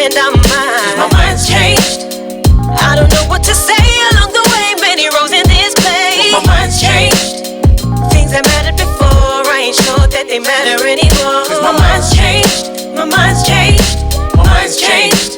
expand our minds. My mind's changed. I don't know what to say along the way. Many roads in this place. My mind's changed. Things that mattered before, I ain't sure that they matter anymore. Cause my mind's changed. My mind's changed. My mind's changed.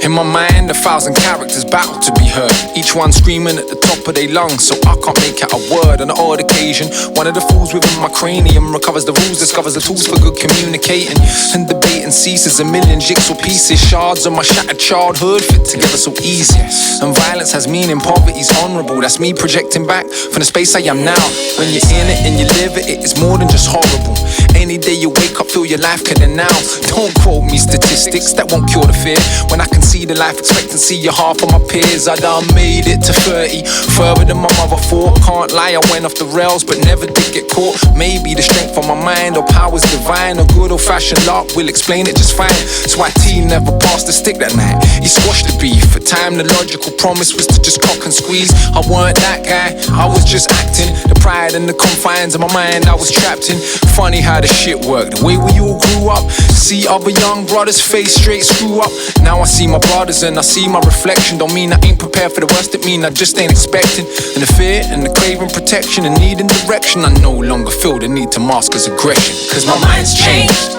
In my mind, 1,000 characters battle to be heard, each one screaming at the top of their lungs, so I can't make out a word. On an odd occasion, one of the fools within my cranium recovers the rules, discovers the tools for good communicating, and debating ceases. A million jigsaw pieces, shards of my shattered childhood fit together so easy. And violence has meaning, poverty's honourable. That's me projecting back from the space I am now. When you're in it and you live it, it's more than just horrible. Any day you wake up, feel your life could end now. Don't quote me statistics, that won't cure the fear. When I can see the life expectancy of half of my peers, I done made it to 30, further than my mother thought. Can't lie, I went off the rails, but never did get caught. Maybe the strength of my mind or power's divine, or good old-fashioned luck will explain it just fine. That's why T never passed the stick that night. He squashed the beef. For time, the logical promise was to just cock and squeeze. I weren't that guy, I was just acting. The pride and the confines of my mind I was trapped in. Funny how the shit worked, the way we all grew up. See other young brothers face straight screw up. Now I see my brothers and I see my reflection. Don't mean I ain't prepared for the worst, it mean I just ain't expecting. And the fear and the craving protection and needing direction, I no longer feel the need to mask as aggression. Cause my mind's changed.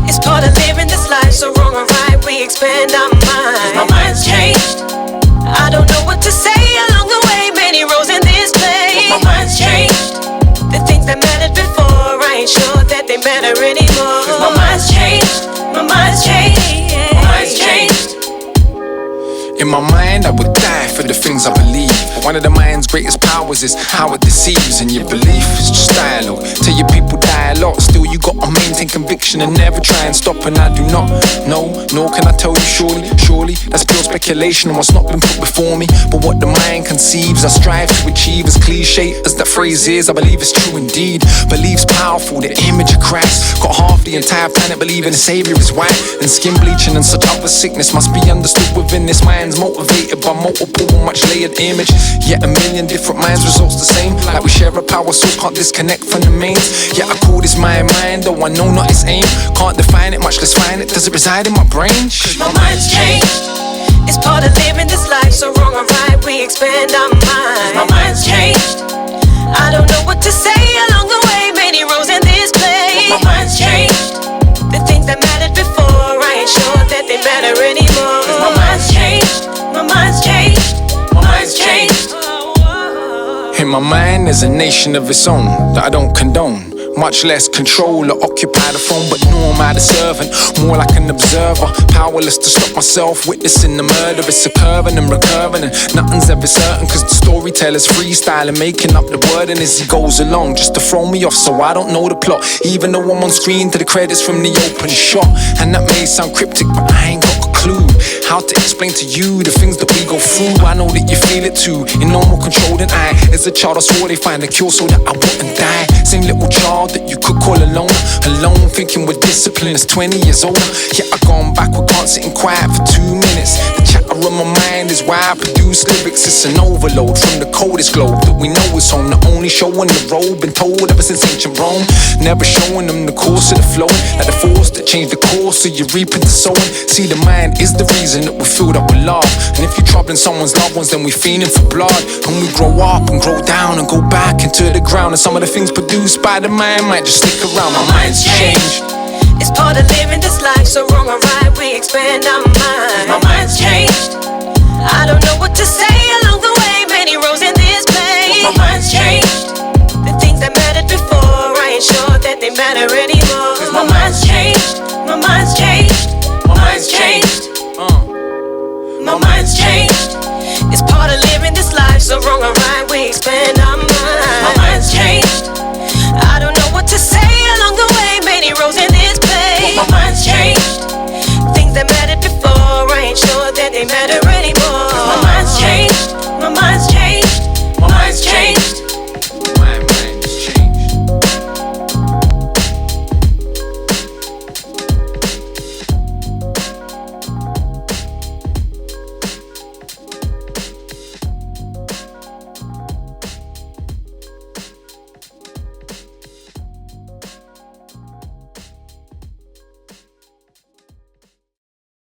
It's part of living this life, so wrong or right, we expand our minds. My mind's changed. I don't know what to say along the way, many roads in this place. My mind's changed. The things that mattered before, I ain't sure that they matter anymore. My mind's changed. My mind's changed. My mind's changed. In my mind, I would die for the things I believe. But one of the mind's greatest powers is how it deceives. And your belief is just dialogue. Tell your people dialogue. Still, you gotta maintain conviction and never try and stop. And I do not know, nor can I tell you surely, that's pure speculation on what's not been put before me. But what the mind conceives, I strive to achieve. As cliche as that phrase is, I believe it's true indeed. Belief's powerful, the image of Christ. Got half the entire planet believing the Savior is white. And skin bleaching and such other sickness must be understood within this mind. Motivated by multiple much layered images, yet a million different minds results the same. Like we share a power source, can't disconnect from the mains. Yet I call this my mind, though I know not its aim. Can't define it, much less find it. Does it reside in my brain? Cause my mind's changed. It's part of living this life, so wrong or right, we expand our minds. My mind's changed. I don't know what to say along the way, many roads in this place. My mind's changed. The things that mattered before, I ain't sure that they matter anymore. Cause my mind's changed. My mind's changed. My mind's changed. In my mind, there's a nation of its own that I don't condone. Much less control or occupy the throne, but no, I'm not a servant, more like an observer. Powerless to stop myself, witnessing the murder. It's occurring and recurring, and nothing's ever certain. Cause the storyteller's freestyling, making up the wording as he goes along, just to throw me off so I don't know the plot. Even though I'm on screen to the credits from the open shot. And that may sound cryptic, but I ain't got a clue how to explain to you the things that we go through. I know that you feel it too, in no more control than I. As a child I swore they find a cure so that I wouldn't die. Same little child that you could call alone, thinking with discipline is 20 years older. Yet I've gone backward, can't sit in quiet for 2 minutes. The chatter on my mind is why I produce lyrics. It's an overload from the coldest globe that we know is home. The only show on the road, been told ever since ancient Rome. Never showing them the course of the flow, like the force that changed the course, so you reap into sowing. See, the mind is the reason that we're filled up with love. And if you're troubling someone's loved ones, then we're fiending for blood. And we grow up and grow down and go back into the ground. And some of the things produced by the mind might just stick around. My mind's changed. It's part of living this life, so wrong or right, we expand our minds. My mind's changed. I don't know what to say along the way, many roads in this place. My mind's changed. The things that mattered before, I ain't sure that they matter anymore. Cause my mind's changed. My mind's changed. My mind's changed. My mind's changed. It's part of living this life, so wrong or right, we expand